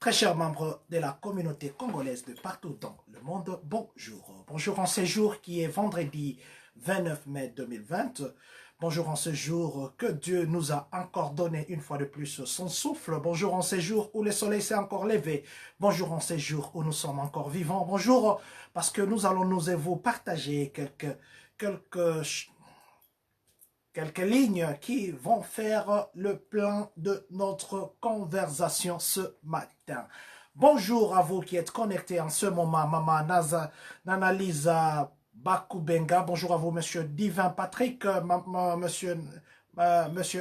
Très chers membres de la communauté congolaise de partout dans le monde, bonjour. Bonjour en ce jour qui est vendredi 29 mai 2020. Bonjour en ce jour que Dieu nous a encore donné une fois de plus son souffle. Bonjour en ce jour où le soleil s'est encore levé. Bonjour en ce jour où nous sommes encore vivants. Bonjour parce que nous allons nous et vous partager quelques lignes qui vont faire le plan de notre conversation ce matin. Bonjour à vous qui êtes connectés en ce moment, Maman Nana Lisa Bakubenga. Bonjour à vous, Monsieur Divin Patrick, Monsieur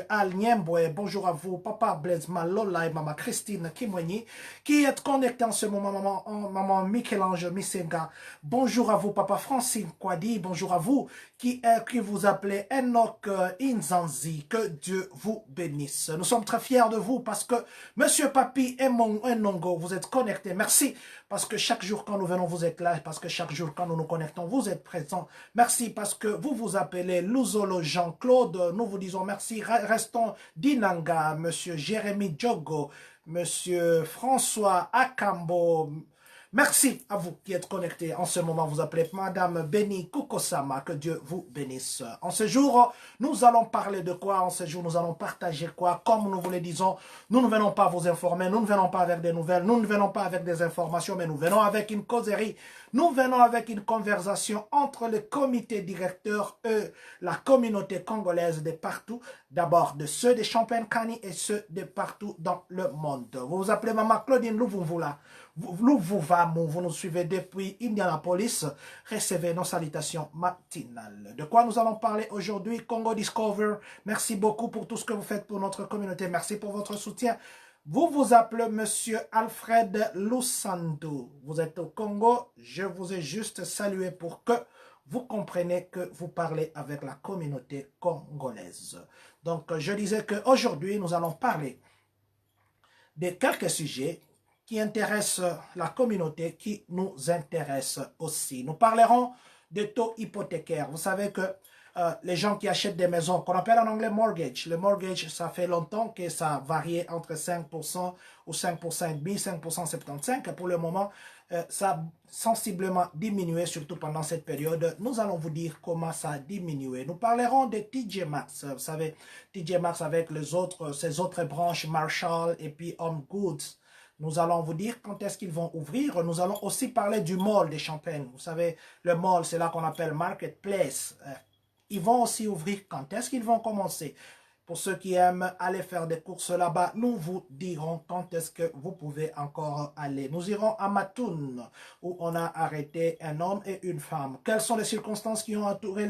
Al Niembwe. Bonjour à vous, Papa Blaise Malola et Maman Christine Kimweni, qui êtes connectés en ce moment, Maman Michel-Ange Misenga. Bonjour à vous, Papa Francine Kwadi. Bonjour à vous, qui vous appelez Enoch Inzanzi. Que Dieu vous bénisse. Nous sommes très fiers de vous parce que Monsieur Papi et Enongo, vous êtes connectés. Merci parce que chaque jour quand nous venons, vous êtes là. Parce que chaque jour quand nous nous connectons, vous êtes présents. Merci parce que vous vous appelez Luzolo Jean-Claude. Nous vous disons merci. Restons Dinanga, Monsieur Jérémy Djogo, Monsieur François Akambo. Merci à vous qui êtes connectés en ce moment. Vous appelez Madame Beni Kukosama. Que Dieu vous bénisse. En ce jour, nous allons parler de quoi? En ce jour, nous allons partager quoi? Comme nous vous le disons, nous ne venons pas vous informer, nous ne venons pas avec des nouvelles, nous ne venons pas avec des informations, mais nous venons avec une causerie. Nous venons avec une conversation entre le comité directeur et la communauté congolaise de partout. D'abord de ceux de Champagne-Kani et ceux de partout dans le monde. Vous vous appelez Maman Claudine Louvunvula. Vous nous suivez depuis Indianapolis. Recevez nos salutations matinales. De quoi nous allons parler aujourd'hui? Congo Discover. Merci beaucoup pour tout ce que vous faites pour notre communauté. Merci pour votre soutien. Vous vous appelez Monsieur Alfred Lusando. Vous êtes au Congo. Je vous ai juste salué pour que vous compreniez que vous parlez avec la communauté congolaise. Donc, je disais qu'aujourd'hui, nous allons parler de quelques sujets qui intéressent la communauté, qui nous intéressent aussi. Nous parlerons de taux hypothécaires. Vous savez que les gens qui achètent des maisons, qu'on appelle en anglais mortgage. Le mortgage, ça fait longtemps que ça a varié entre 5% ou 5,5%, 5,75%. Pour le moment, ça a sensiblement diminué, surtout pendant cette période. Nous allons vous dire comment ça a diminué. Nous parlerons de TJ Maxx. Vous savez, TJ Maxx avec ses autres branches, Marshall et puis Home Goods. Nous allons vous dire quand est-ce qu'ils vont ouvrir. Nous allons aussi parler du mall de Champagne. Vous savez, le mall, c'est là qu'on appelle Marketplace. Ils vont aussi ouvrir quand est-ce qu'ils vont commencer. Pour ceux qui aiment aller faire des courses là-bas, nous vous dirons quand est-ce que vous pouvez encore aller. Nous irons à Matun, où on a arrêté un homme et une femme. Quelles sont les circonstances qui ont entouré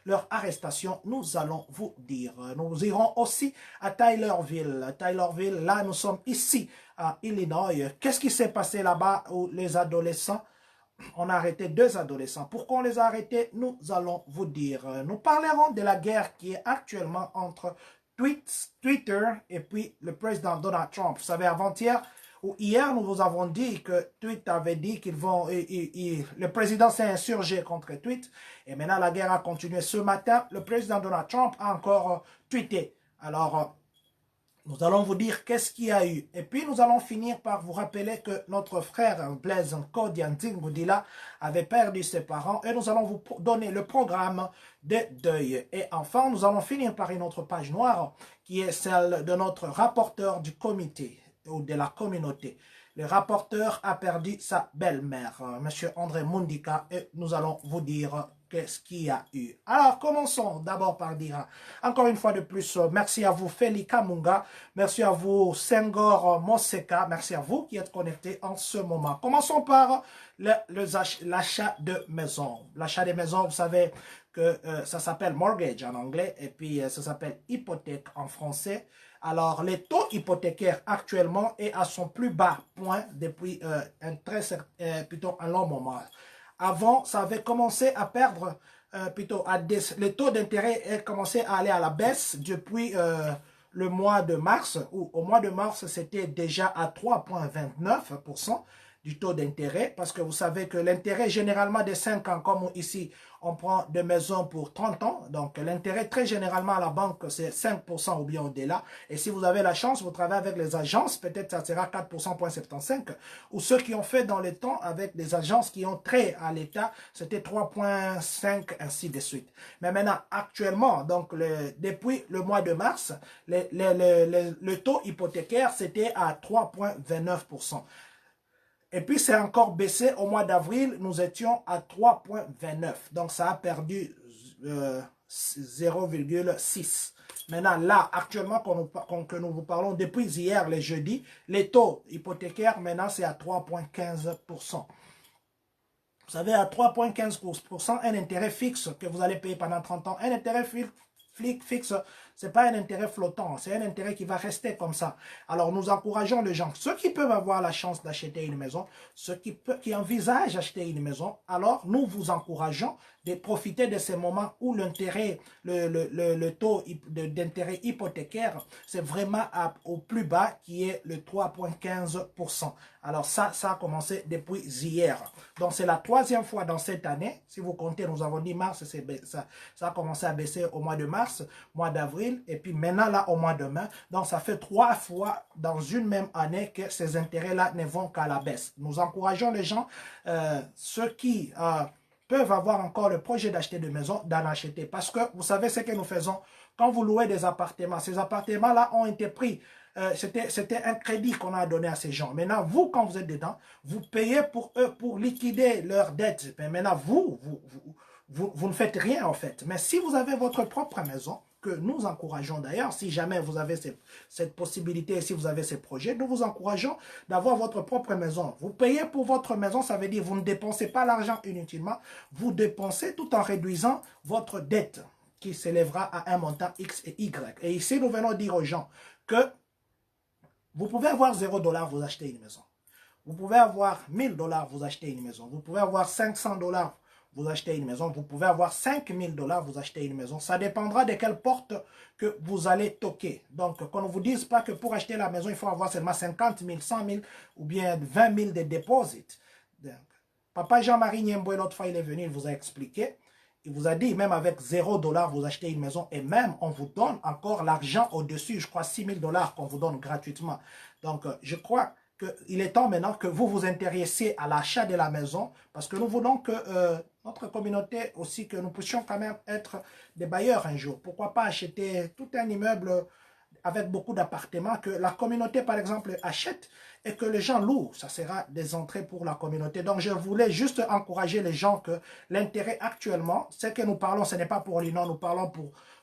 leur arrestation? Nous allons vous dire. Nous irons aussi à Tylerville. Tylerville, là, nous sommes ici à Illinois. Qu'est-ce qui s'est passé là-bas où les adolescents... On a arrêté 2 adolescents. Pourquoi on les a arrêtés? Nous allons vous dire. Nous parlerons de la guerre qui est actuellement entre Twitter et puis le président Donald Trump. Vous savez, avant-hier ou hier, nous vous avons dit que Twitter avait dit qu'ils vont... le président s'est insurgé contre Twitter. Et maintenant, la guerre a continué. Ce matin, le président Donald Trump a encore tweeté. Alors... nous allons vous dire qu'est-ce qu'il y a eu. Et puis, nous allons finir par vous rappeler que notre frère Blaise Nkodiantingudila avait perdu ses parents. Et nous allons vous donner le programme de deuil. Et enfin, nous allons finir par une autre page noire qui est celle de notre rapporteur du comité ou de la communauté. Le rapporteur a perdu sa belle-mère, M. André Mundika. Et nous allons vous dire... qu'est-ce qu'il y a eu. Alors, commençons d'abord par dire, encore une fois de plus, merci à vous, Feli Kamunga, merci à vous, Senghor Moseka, merci à vous qui êtes connectés en ce moment. Commençons par l'achat de maison. L'achat des maisons, vous savez que ça s'appelle mortgage en anglais, et puis ça s'appelle hypothèque en français. Alors, le taux hypothécaire actuellement est à son plus bas point depuis plutôt un long moment. Avant, ça avait commencé à perdre, le taux d'intérêt a commencé à aller à la baisse depuis le mois de mars, où au mois de mars, c'était déjà à 3,29% du taux d'intérêt, parce que vous savez que l'intérêt généralement des 5 ans, comme ici, on prend des maisons pour 30 ans, donc l'intérêt très généralement à la banque, c'est 5% ou bien au-delà, et si vous avez la chance, vous travaillez avec les agences, peut-être ça sera 4,75%, ou ceux qui ont fait dans le temps avec des agences qui ont trait à l'État, c'était 3,5, ainsi de suite. Mais maintenant, actuellement, donc depuis le mois de mars, le taux hypothécaire, c'était à 3,29%. Et puis, c'est encore baissé au mois d'avril, nous étions à 3,29. Donc, ça a perdu 0,6. Maintenant, là, actuellement, que nous vous parlons depuis hier, les jeudis, les taux hypothécaires, maintenant, c'est à 3,15%. Vous savez, à 3,15%, un intérêt fixe que vous allez payer pendant 30 ans, un intérêt fixe, ce n'est pas un intérêt flottant, c'est un intérêt qui va rester comme ça. Alors, nous encourageons les gens, ceux qui peuvent avoir la chance d'acheter une maison, ceux qui envisagent d'acheter une maison, alors nous vous encourageons de profiter de ces moments où l'intérêt, le taux d'intérêt hypothécaire, c'est vraiment au plus bas qui est le 3,15%. Alors ça a commencé depuis hier. Donc c'est la troisième fois dans cette année. Si vous comptez, nous avons dit mars, ça a commencé à baisser au mois de mars, mois d'avril, et puis maintenant là au mois de mai. Donc ça fait 3 fois dans une même année que ces intérêts-là ne vont qu'à la baisse. Nous encourageons les gens, ceux qui peuvent avoir encore le projet d'acheter de maison, d'en acheter. Parce que vous savez ce que nous faisons quand vous louez des appartements. Ces appartements-là ont été pris. C'était un crédit qu'on a donné à ces gens. Maintenant, vous, quand vous êtes dedans, vous payez pour eux, pour liquider leurs dettes. Mais maintenant, vous ne faites rien en fait. Mais si vous avez votre propre maison, que nous encourageons d'ailleurs, si jamais vous avez cette possibilité, si vous avez ces projets, nous vous encourageons d'avoir votre propre maison. Vous payez pour votre maison, ça veut dire que vous ne dépensez pas l'argent inutilement, vous dépensez tout en réduisant votre dette qui s'élèvera à un montant X et Y. Et ici, nous venons dire aux gens que vous pouvez avoir 0$, vous achetez une maison. Vous pouvez avoir 1000$, vous achetez une maison. Vous pouvez avoir 500$, vous achetez une maison. Vous pouvez avoir 5000$, vous achetez une maison. Ça dépendra de quelle porte que vous allez toquer. Donc, qu'on ne vous dise pas que pour acheter la maison, il faut avoir seulement 50 000, 100 000 ou bien 20 000 de deposits. Donc, Papa Jean-Marie Niemboué, l'autre fois, il est venu, il vous a expliqué. Il vous a dit, même avec 0$, vous achetez une maison et même, on vous donne encore l'argent au-dessus. Je crois 6000$ qu'on vous donne gratuitement. Donc, je crois qu'il est temps maintenant que vous vous intéressiez à l'achat de la maison parce que nous voulons que notre communauté aussi, que nous puissions quand même être des bailleurs un jour. Pourquoi pas acheter tout un immeuble avec beaucoup d'appartements que la communauté, par exemple, achète et que les gens louent. Ça sera des entrées pour la communauté. Donc, je voulais juste encourager les gens que l'intérêt actuellement, ce que nous parlons, ce n'est pas pour l'Union, nous parlons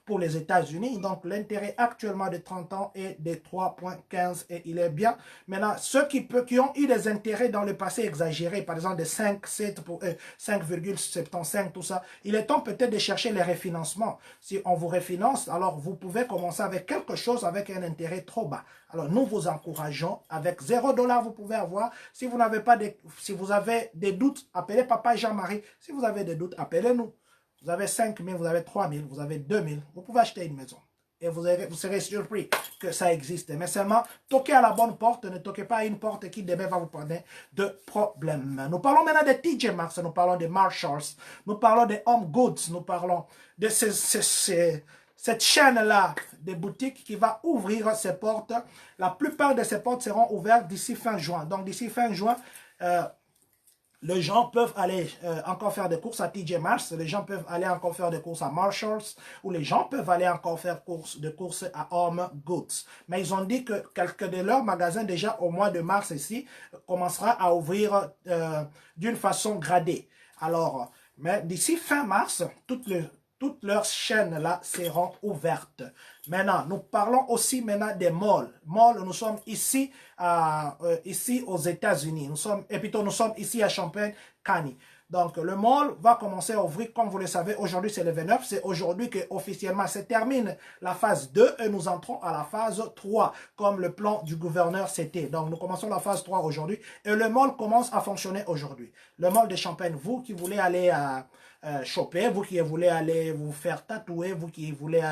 pour les États-Unis. Donc, l'intérêt actuellement de 30 ans est de 3,15 et il est bien. Maintenant, ceux qui ont eu des intérêts dans le passé exagérés, par exemple de 5,75, tout ça, il est temps peut-être de chercher les refinancements. Si on vous refinance, alors vous pouvez commencer avec quelque chose avec un intérêt trop bas. Alors, nous vous encourageons. Avec 0$, vous pouvez avoir. Si vous avez des doutes, appelez Papa Jean-Marie. Si vous avez des doutes, appelez-nous. Vous avez 5 000, vous avez 3 000, vous avez 2 000. Vous pouvez acheter une maison. Et vous serez surpris que ça existe. Mais seulement, toquez à la bonne porte. Ne toquez pas à une porte qui demain va vous prendre de problèmes. Nous parlons maintenant de TJ Maxx. Nous parlons de Marshalls. Nous parlons de Home Goods. Nous parlons de cette chaîne-là de boutiques qui va ouvrir ses portes. La plupart de ces portes seront ouvertes d'ici fin juin. Donc, d'ici fin juin, les gens peuvent aller encore faire des courses à TJ Maxx, les gens peuvent aller encore faire des courses à Marshalls, ou les gens peuvent aller encore faire des courses à Home Goods. Mais ils ont dit que quelques de leurs magasins, déjà au mois de mars ici, commencera à ouvrir d'une façon gradée. Alors, mais d'ici fin mars, toutes leurs chaînes-là seront ouvertes. Maintenant, nous parlons aussi maintenant des malls. Malls, nous sommes ici, ici aux États-Unis. Nous sommes ici à Champaign-Cany. Donc, le mall va commencer à ouvrir, comme vous le savez, aujourd'hui c'est le 29, c'est aujourd'hui que officiellement se termine la phase 2 et nous entrons à la phase 3, comme le plan du gouverneur c'était. Donc, nous commençons la phase 3 aujourd'hui et le mall commence à fonctionner aujourd'hui. Le mall de Champaign, vous qui voulez aller choper, vous qui voulez aller vous faire tatouer, vous qui voulez,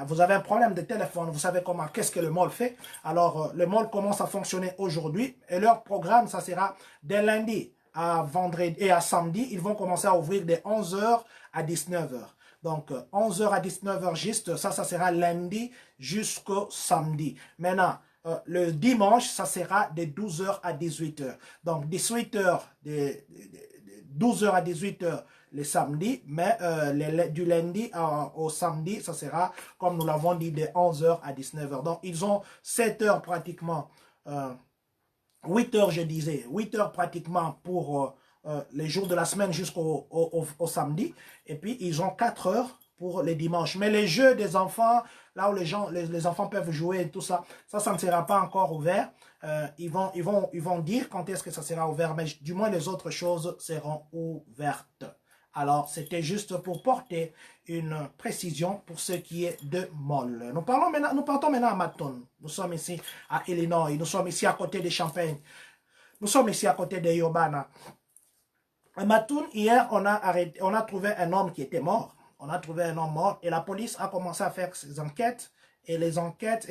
vous avez un problème de téléphone, vous savez comment, qu'est-ce que le mall fait. Alors, le mall commence à fonctionner aujourd'hui et leur programme, ça sera dès lundi à vendredi et à samedi, ils vont commencer à ouvrir de 11 heures à 19 heures. Donc, 11 heures à 19 heures juste, ça sera lundi jusqu'au samedi. Maintenant, le dimanche, ça sera de 12 heures à 18 heures. Donc, 18 heures, de 12 heures à 18 heures les samedis, mais du lundi au samedi, ça sera, comme nous l'avons dit, de 11 heures à 19 heures. Donc, ils ont 7 heures pratiquement, 8 heures, je disais, 8 heures pratiquement pour les jours de la semaine jusqu'au samedi. Et puis, ils ont 4 heures pour les dimanches. Mais les jeux des enfants, là où les enfants peuvent jouer et tout ça, ça ne sera pas encore ouvert. Ils vont dire quand est-ce que ça sera ouvert, mais du moins les autres choses seront ouvertes. Alors, c'était juste pour porter une précision pour ce qui est de Moll. Nous partons maintenant à Matton. Nous sommes ici à Illinois. Nous sommes ici à côté de Champaign. Nous sommes ici à côté de Urbana. À Mattoon, hier, on a trouvé un homme qui était mort. On a trouvé un homme mort et la police a commencé à faire ses enquêtes. Et les enquêtes,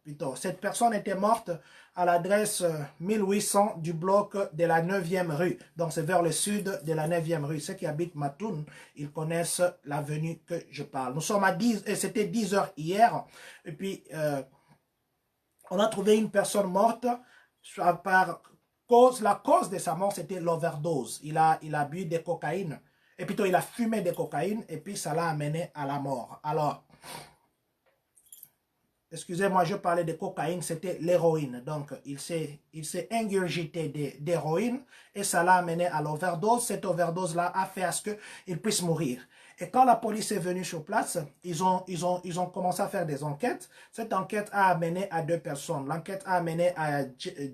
plutôt, cette personne était morte à l'adresse 1800 du bloc de la 9e rue. Donc, c'est vers le sud de la 9e rue. Ceux qui habitent Mattoon, ils connaissent l'avenue que je parle. Nous sommes à 10, et c'était 10 heures hier. Et puis, on a trouvé une personne morte par la cause de sa mort, c'était l'overdose. Il a bu de cocaïne. Et plutôt, il a fumé de cocaïne. Et puis, ça l'a amené à la mort. Alors, excusez-moi, je parlais de cocaïne, c'était l'héroïne. Donc, il s'est ingurgité d'héroïne et ça l'a amené à l'overdose. Cette overdose-là a fait à ce qu'il puisse mourir. Et quand la police est venue sur place, ils ont commencé à faire des enquêtes. Cette enquête a amené à 2 personnes. L'enquête a amené à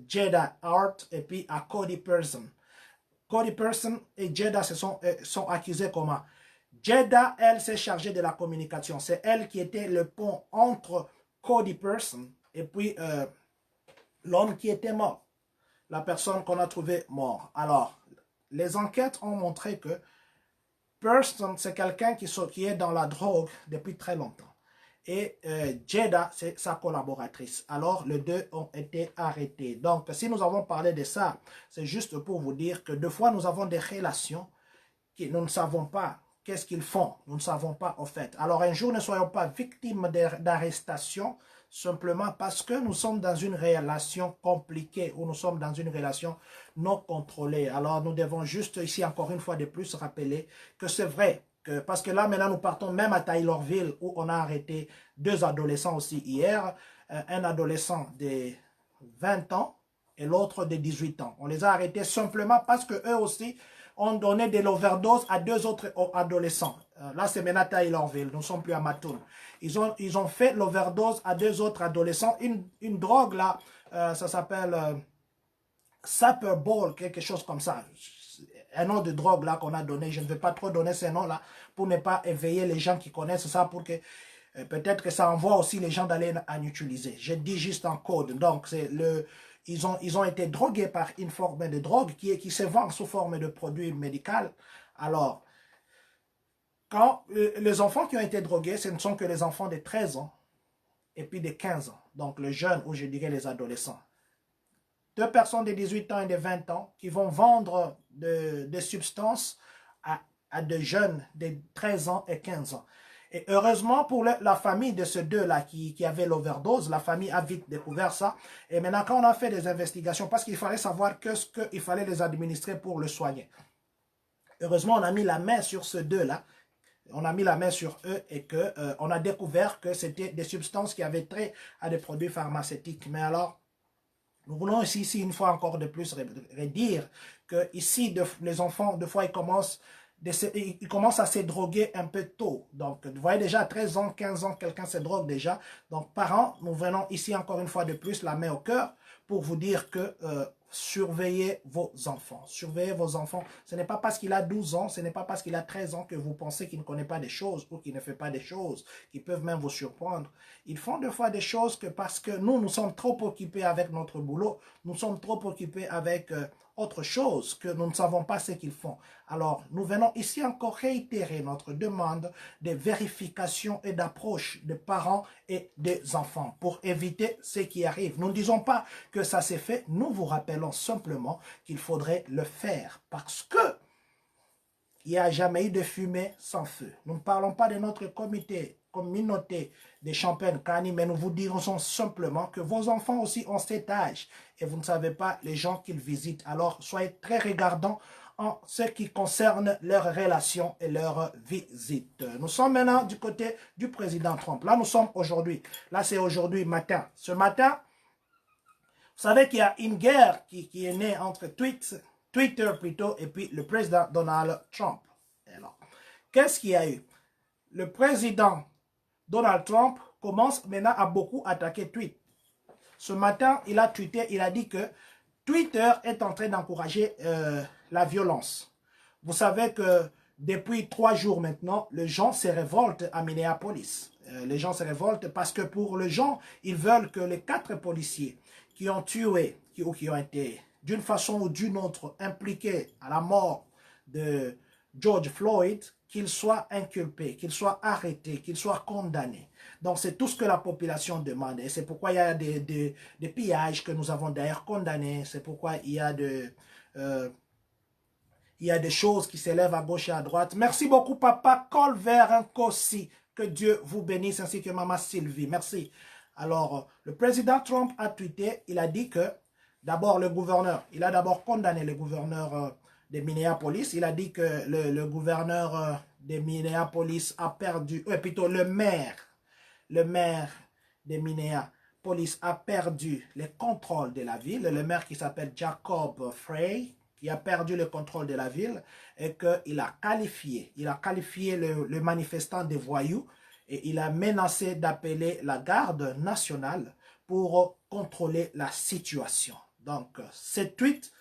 Jada Hart et puis à Cody Person. Cody Person et Jada sont accusés comment? Jada, elle, s'est chargée de la communication. C'est elle qui était le pont entre Cody Person et puis l'homme qui était mort, la personne qu'on a trouvé mort. Alors, les enquêtes ont montré que Person, c'est quelqu'un qui est dans la drogue depuis très longtemps. Et Jada, c'est sa collaboratrice. Alors, les deux ont été arrêtés. Donc, si nous avons parlé de ça, c'est juste pour vous dire que deux fois, nous avons des relations que nous ne savons pas. Qu'est-ce qu'ils font? Nous ne savons pas au fait. Alors un jour, ne soyons pas victimes d'arrestation simplement parce que nous sommes dans une relation compliquée ou nous sommes dans une relation non contrôlée. Alors nous devons juste ici encore une fois de plus rappeler que c'est vrai. Parce que là maintenant nous partons même à Taylorville où on a arrêté 2 adolescents aussi hier. Un adolescent de 20 ans et l'autre de 18 ans. On les a arrêtés simplement parce que eux aussi ont donné de l'overdose à 2 autres adolescents. Là, c'est maintenant Taylorville, nous ne sommes plus à Mattoon. Ils ont fait l'overdose à 2 autres adolescents. Une drogue, là, ça s'appelle Super Bowl, quelque chose comme ça. Un nom de drogue, là, qu'on a donné. Je ne vais pas trop donner ces noms-là pour ne pas éveiller les gens qui connaissent ça, pour que peut-être que ça envoie aussi les gens d'aller en utiliser. Je dis juste en code. Donc, c'est le... Ils ont été drogués par une forme de drogue qui se vend sous forme de produit médical. Alors, quand les enfants qui ont été drogués, ce ne sont que les enfants de 13 ans et puis de 15 ans. Donc, les jeunes, ou je dirais les adolescents. 2 personnes de 18 ans et de 20 ans qui vont vendre des substances à des jeunes de 13 ans et 15 ans. Et heureusement pour la famille de ces 2-là qui avaient l'overdose, la famille a vite découvert ça. Et maintenant, quand on a fait des investigations, parce qu'il fallait savoir qu'est-ce qu'il fallait les administrer pour le soigner. Heureusement, on a mis la main sur ces 2-là. On a mis la main sur eux et on a découvert que c'était des substances qui avaient trait à des produits pharmaceutiques. Mais alors, nous voulons ici une fois encore de plus redire que ici, les enfants, des fois, ils commencent à se droguer un peu tôt. Donc, vous voyez déjà, à 13 ans, 15 ans, quelqu'un se drogue déjà. Donc, parents, nous venons ici encore une fois de plus la main au cœur pour vous dire que surveillez vos enfants. Surveillez vos enfants. Ce n'est pas parce qu'il a 12 ans, ce n'est pas parce qu'il a 13 ans que vous pensez qu'il ne connaît pas des choses ou qu'il ne fait pas des choses qui peuvent même vous surprendre. Ils font des fois des choses que parce que nous sommes trop occupés avec notre boulot, nous sommes trop occupés avec autre chose, que nous ne savons pas ce qu'ils font. Alors, nous venons ici encore réitérer notre demande de vérification et d'approche des parents et des enfants pour éviter ce qui arrive. Nous ne disons pas que ça s'est fait, nous vous rappelons simplement qu'il faudrait le faire parce que il n'y a jamais eu de fumée sans feu. Nous ne parlons pas de notre communauté des champagne Kani, mais nous vous dirons simplement que vos enfants aussi ont cet âge et vous ne savez pas les gens qu'ils visitent. Alors, soyez très regardants en ce qui concerne leurs relations et leurs visites. Nous sommes maintenant du côté du président Trump. Là, nous sommes aujourd'hui. Là, c'est aujourd'hui matin. Ce matin, vous savez qu'il y a une guerre qui est née entre Twitter plutôt, et puis le président Donald Trump. Alors, qu'est-ce qu'il y a eu? Le président Donald Trump commence maintenant à beaucoup attaquer Twitter. Ce matin, il a tweeté, il a dit que Twitter est en train d'encourager la violence. Vous savez que depuis 3 jours maintenant, les gens se révoltent à Minneapolis. Les gens se révoltent parce que pour les gens, ils veulent que les 4 policiers qui ont tué, ou qui ont été d'une façon ou d'une autre impliqués à la mort de George Floyd, qu'ils soient inculpés, qu'ils soient arrêtés, qu'ils soient condamnés. Donc c'est tout ce que la population demande. Et c'est pourquoi il y a des pillages que nous avons d'ailleurs condamnés. C'est pourquoi il y a des choses qui s'élèvent à gauche et à droite. Merci beaucoup, Papa Colver Nkossi. Que Dieu vous bénisse, ainsi que Maman Sylvie. Merci. Alors, le président Trump a tweeté, il a dit que, d'abord, le gouverneur, il a d'abord condamné le gouverneur de Minneapolis. Il a dit que le gouverneur de Minneapolis a perdu, plutôt le maire de Minneapolis a perdu le contrôle de la ville. Le maire qui s'appelle Jacob Frey, qui a perdu le contrôle de la ville et qu'il a qualifié, le manifestant de voyous et il a menacé d'appeler la garde nationale pour contrôler la situation. Donc, ce tweet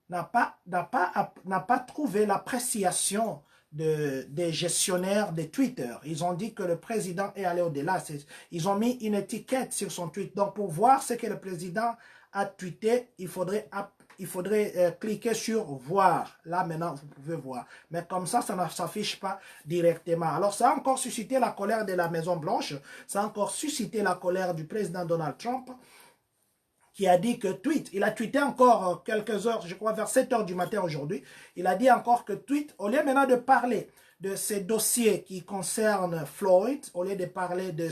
n'a pas trouvé l'appréciation des gestionnaires de Twitter. Ils ont dit que le président est allé au-delà. Ils ont mis une étiquette sur son tweet. Donc, pour voir ce que le président a tweeté, il faudrait cliquer sur voir. Là, maintenant, vous pouvez voir. Mais comme ça ne s'affiche pas directement. Alors, ça a encore suscité la colère de la Maison-Blanche. Ça a encore suscité la colère du président Donald Trump, qui a dit que il a tweeté encore quelques heures, je crois vers 7 heures du matin aujourd'hui, il a dit encore que au lieu maintenant de parler de ces dossiers qui concernent Floyd, au lieu de parler de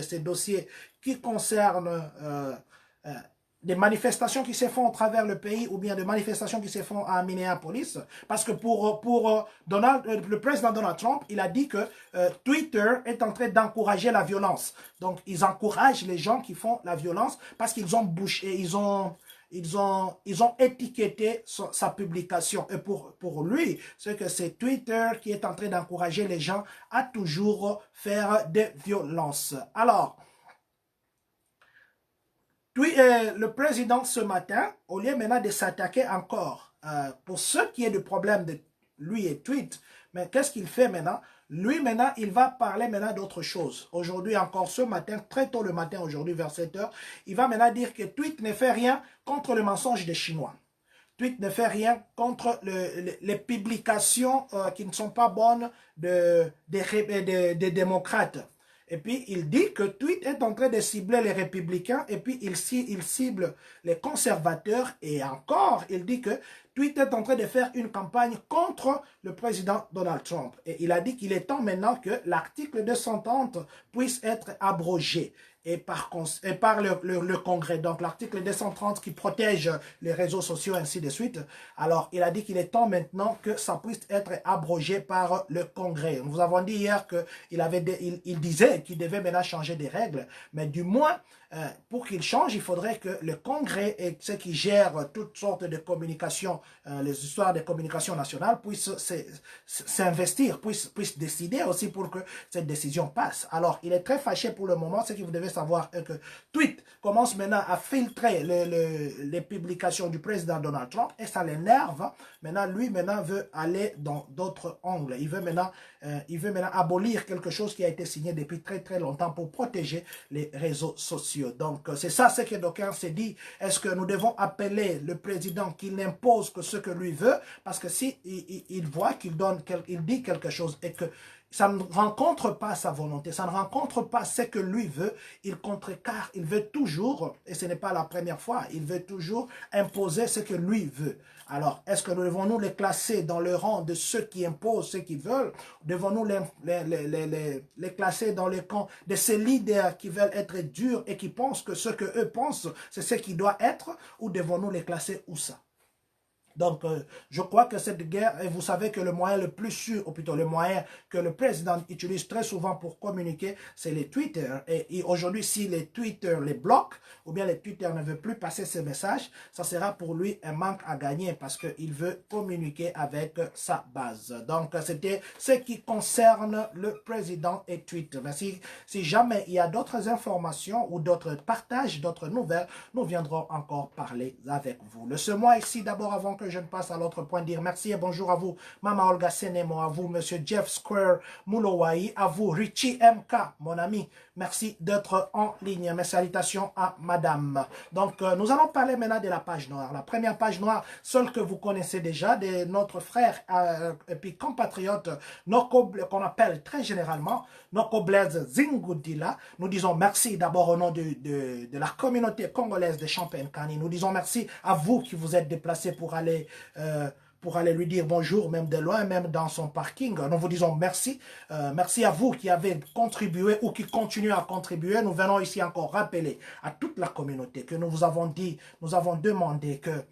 ces dossiers qui concernent des manifestations qui se font à travers le pays ou bien des manifestations qui se font à Minneapolis. Parce que pour le président Donald Trump, il a dit que Twitter est en train d'encourager la violence. Donc, ils encouragent les gens qui font la violence parce qu'ils ont ils ont étiqueté sa publication. Et pour lui, c'est que c'est Twitter qui est en train d'encourager les gens à toujours faire des violences. Alors, le président ce matin, au lieu maintenant de s'attaquer encore, pour ce qui est du problème de lui et Tweet, mais qu'est-ce qu'il fait maintenant? Lui maintenant, il va parler maintenant d'autre chose. Aujourd'hui encore ce matin, très tôt le matin, aujourd'hui vers 7 heures, il va maintenant dire que Tweet ne fait rien contre le mensonge des Chinois. Tweet ne fait rien contre les publications qui ne sont pas bonnes des démocrates. Et puis, il dit que Tweet est en train de cibler les républicains et puis il cible les conservateurs. Et encore, il dit que Tweet est en train de faire une campagne contre le président Donald Trump. Et il a dit qu'il est temps maintenant que l'article 230 puisse être abrogé. Et par le Congrès. Donc l'article 230 qui protège les réseaux sociaux, ainsi de suite. Alors il a dit qu'il est temps maintenant que ça puisse être abrogé par le Congrès. Nous avons dit hier qu'il disait qu'il devait maintenant changer des règles, mais du moins, pour qu'il change, il faudrait que le Congrès et ceux qui gèrent toutes sortes de communications, les histoires de communication nationale, puissent s'investir, puissent décider aussi pour que cette décision passe. Alors, il est très fâché pour le moment. Ce que vous devez savoir est que Tweet commence maintenant à filtrer les publications du président Donald Trump et ça l'énerve. Maintenant, lui, veut aller dans d'autres angles. Il veut maintenant abolir quelque chose qui a été signé depuis très très longtemps pour protéger les réseaux sociaux. messieurs. Donc, c'est ça ce que d'aucuns se dit. Est-ce que nous devons appeler le président qu'il n'impose que ce que lui veut? Parce que si il voit qu'il dit quelque chose et que ça ne rencontre pas sa volonté, ça ne rencontre pas ce que lui veut, il contrecarre, il veut toujours, et ce n'est pas la première fois, il veut toujours imposer ce que lui veut. Alors, est-ce que nous devons-nous les classer dans le rang de ceux qui imposent ce qu'ils veulent? Devons-nous les classer dans le camp de ces leaders qui veulent être durs et qui pensent que ce qu'eux pensent, c'est ce qui doit être? Ou devons-nous les classer où ça? Donc, je crois que cette guerre, et vous savez que le moyen le plus sûr, ou plutôt le moyen que le président utilise très souvent pour communiquer, c'est les Twitter. Et aujourd'hui, si les Twitter les bloquent, ou bien les Twitter ne veulent plus passer ces messages, ça sera pour lui un manque à gagner parce qu'il veut communiquer avec sa base. Donc, c'était ce qui concerne le président et Twitter. Mais si jamais il y a d'autres informations ou d'autres partages, d'autres nouvelles, nous viendrons encore parler avec vous. Ce mois ici, d'abord, avant que je ne passe à l'autre point, dire merci et bonjour à vous, Maman Olga Senemo, à vous, Monsieur Jeff Square Moulowai, à vous, Richie MK, mon ami. Merci d'être en ligne. Mes salutations à Madame. Donc, nous allons parler maintenant de la page noire. La première page noire, celle que vous connaissez déjà, de notre frère et puis compatriote, qu'on appelle très généralement Noko Blaise Zingudila. Nous disons merci d'abord au nom de la communauté congolaise de Champagne-Kani. Nous disons merci à vous qui vous êtes déplacés pour aller lui dire bonjour, même de loin, même dans son parking. Nous vous disons merci. Merci à vous qui avez contribué ou qui continuez à contribuer. Nous venons ici encore rappeler à toute la communauté que nous vous avons dit, nous avons demandé que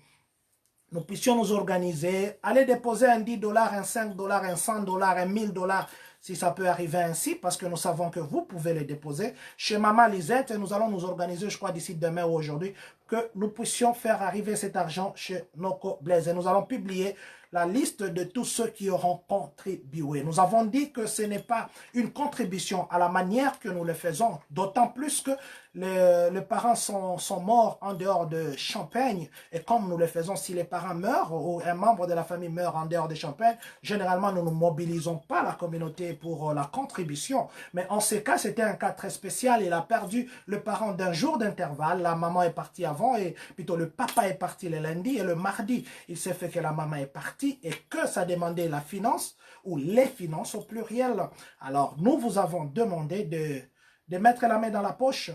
nous puissions nous organiser, aller déposer un 10 $, un 5 $, un 100 $, un 1000 $, si ça peut arriver ainsi, parce que nous savons que vous pouvez les déposer chez Maman Lisette, et nous allons nous organiser, je crois, d'ici demain ou aujourd'hui, que nous puissions faire arriver cet argent chez Noko Blaise. Et nous allons publier la liste de tous ceux qui auront contribué. Nous avons dit que ce n'est pas une contribution à la manière que nous le faisons, d'autant plus que les parents sont morts en dehors de Champagne, et comme nous le faisons, si les parents meurent ou un membre de la famille meurt en dehors de Champagne, généralement nous ne mobilisons pas la communauté pour la contribution, mais en ce cas c'était un cas très spécial. Il a perdu le parent d'un jour d'intervalle, la maman est partie avant, et plutôt le papa est parti le lundi, et le mardi il s'est fait que la maman est partie et que ça demandait la finance ou les finances au pluriel. Alors nous vous avons demandé de mettre la main dans la poche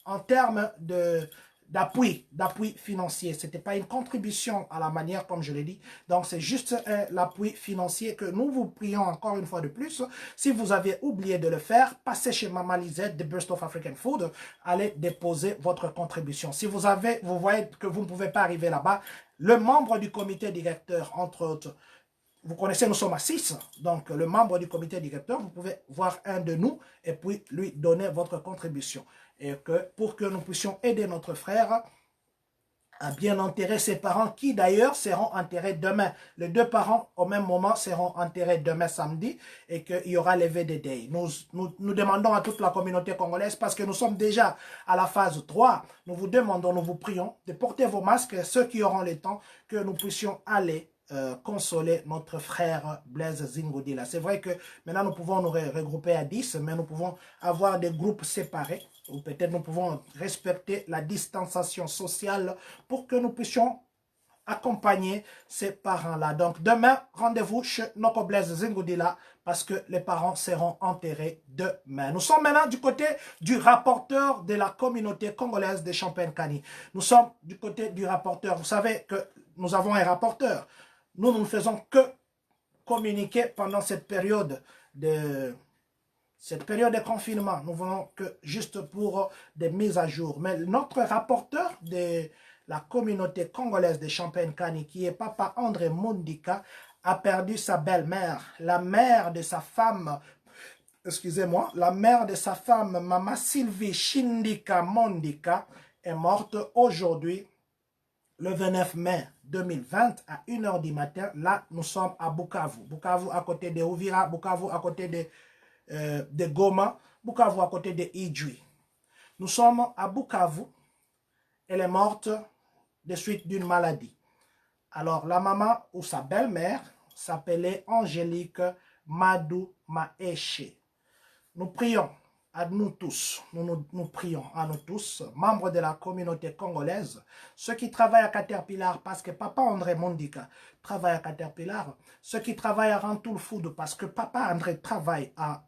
en termes d'appui financier. Ce n'était pas une contribution à la manière comme je l'ai dit. Donc, c'est juste l'appui financier que nous vous prions encore une fois de plus. Si vous avez oublié de le faire, passez chez Maman Lisette de Burst of African Food. Allez déposer votre contribution. Si vous voyez que vous ne pouvez pas arriver là-bas, le membre du comité directeur, entre autres, vous connaissez, nous sommes à 6, donc le membre du comité directeur, vous pouvez voir un de nous et puis lui donner votre contribution. Et pour que nous puissions aider notre frère à bien enterrer ses parents qui d'ailleurs seront enterrés demain. Les deux parents au même moment seront enterrés demain samedi et qu'il y aura levé des deuils. Nous demandons à toute la communauté congolaise parce que nous sommes déjà à la phase 3. Nous vous demandons, nous vous prions de porter vos masques, ceux qui auront le temps, que nous puissions aller consoler notre frère Blaise Zingudila. C'est vrai que maintenant nous pouvons nous regrouper à 10, mais nous pouvons avoir des groupes séparés, ou peut-être nous pouvons respecter la distanciation sociale pour que nous puissions accompagner ces parents-là. Donc demain, rendez-vous chez Noko Blaise Zingudila parce que les parents seront enterrés demain. Nous sommes maintenant du côté du rapporteur de la communauté congolaise de Champagne-Kani. Nous sommes du côté du rapporteur. Vous savez que nous avons un rapporteur. Nous ne faisons que communiquer pendant cette période de confinement. Nous venons que juste pour des mises à jour. Mais notre rapporteur de la communauté congolaise de Champagne-Kani, qui est Papa André Mundika, a perdu sa belle-mère, la mère de sa femme, excusez-moi, la mère de sa femme, Mama Sylvie Shindika Mondika, est morte aujourd'hui, le 29 mai 2020 à 1 h du matin. Là, nous sommes à Bukavu. Bukavu à côté de Uvira, Bukavu à côté de Goma, Bukavu à côté de Idjui. Nous sommes à Bukavu. Elle est morte de suite d'une maladie. Alors, la maman ou sa belle-mère s'appelait Angélique Madou Maeche. Nous prions à nous tous, nous prions à nous tous, membres de la communauté congolaise, ceux qui travaillent à Caterpillar parce que Papa André Mondika travaille à Caterpillar, ceux qui travaillent à Rantoul Food parce que Papa André travaille à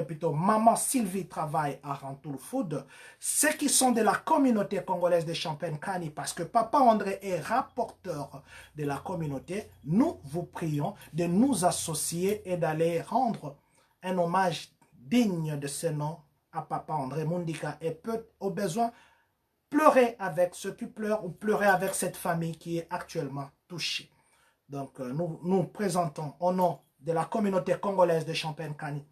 plutôt Maman Sylvie travaille à Rantoul Food, ceux qui sont de la communauté congolaise de Champagne-Kani, parce que Papa André est rapporteur de la communauté, nous vous prions de nous associer et d'aller rendre un hommage digne de ce nom à Papa André Mondika et peut au besoin pleurer avec ceux qui pleurent ou pleurer avec cette famille qui est actuellement touchée. Donc nous présentons au nom de la communauté congolaise de Champagne-Kani,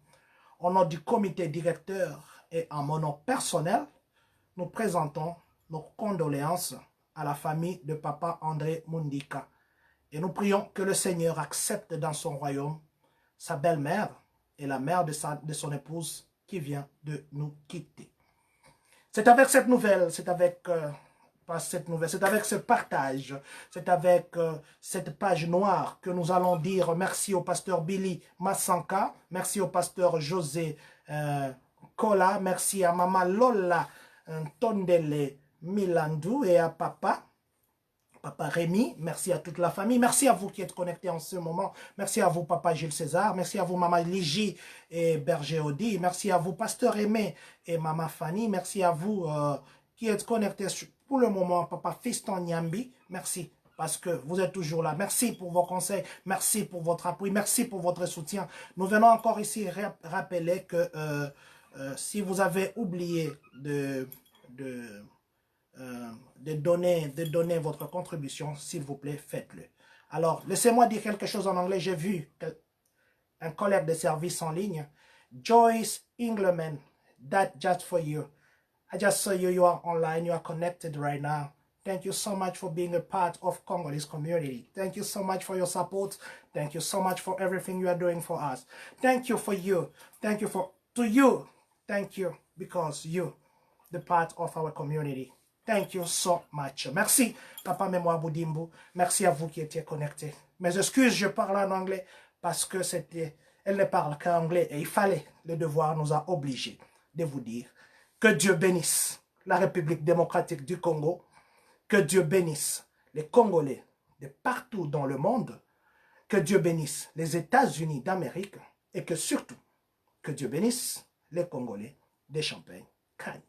au nom du comité directeur et en mon nom personnel, nous présentons nos condoléances à la famille de Papa André Mondika. Et nous prions que le Seigneur accepte dans son royaume sa belle-mère et la mère de son épouse qui vient de nous quitter. C'est avec cette nouvelle, c'est avec ce partage, c'est avec cette page noire que nous allons dire merci au pasteur Billy Massanka, merci au pasteur José Kola, merci à Maman Lola Tondele Milandou et à Papa Rémi, merci à toute la famille, merci à vous qui êtes connectés en ce moment, merci à vous Papa Gilles César, merci à vous Maman Ligi et Berger Audi, merci à vous Pasteur Aimé et Maman Fanny, merci à vous qui êtes connectés pour le moment Papa Fiston Nyambi, merci parce que vous êtes toujours là, merci pour vos conseils, merci pour votre appui, merci pour votre soutien. Nous venons encore ici rappeler que si vous avez oublié de donner votre contribution, s'il vous plaît, faites-le. Alors, laissez-moi dire quelque chose en anglais. J'ai vu un collègue de service en ligne, Joyce Ingleman, that just for you. I just saw you, you are online, you are connected right now. Thank you so much for being a part of Congolese community. Thank you so much for your support. Thank you so much for everything you are doing for us. Thank you for you. Thank you to you. Thank you because you, the part of our community. Thank you so much. Merci, Papa Mémoire Boudimbo. Merci à vous qui étiez connectés. Mes excuses, je parle en anglais parce que elle ne parle qu'en anglais et il fallait, le devoir nous a obligés de vous dire que Dieu bénisse la République démocratique du Congo, que Dieu bénisse les Congolais de partout dans le monde, que Dieu bénisse les États-Unis d'Amérique et que surtout, que Dieu bénisse les Congolais de Champagne-Kani.